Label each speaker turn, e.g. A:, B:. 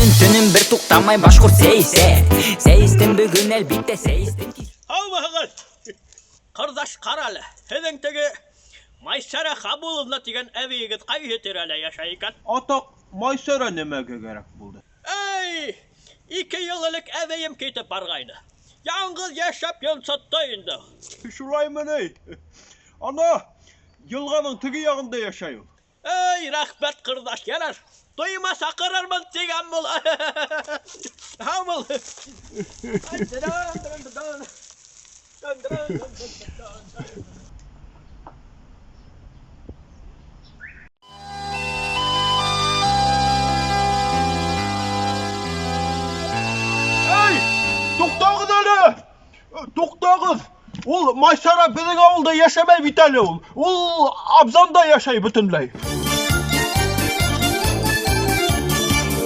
A: Günün bir tuktамай башкұрт сейсе. Сейстин бүгін әлбетте сейстин.
B: Аллахыңыз! Қырдаш қаралы, сіздің тегі Майсара Хабуловна деген әвейгіт қай жетер әлі яшайқан?
C: Атақ Майсара немеге керек болды?
B: Эй, 2 yıllık әвейім кетіп барғайды. Яңғыз яшап елсаттайынды.
C: Şulay mı ne? Ana, yılganın tıgı yağında yaşayın.
B: Ey, rahmet kırdaş yarar. Duyma sakırarmın деген бұл. Hamıl.
C: Toktağız hele! Toktağız! Ol Maysara bizim avulda yaşamay biteli ol. Ol Abzanda yaşay bütünley.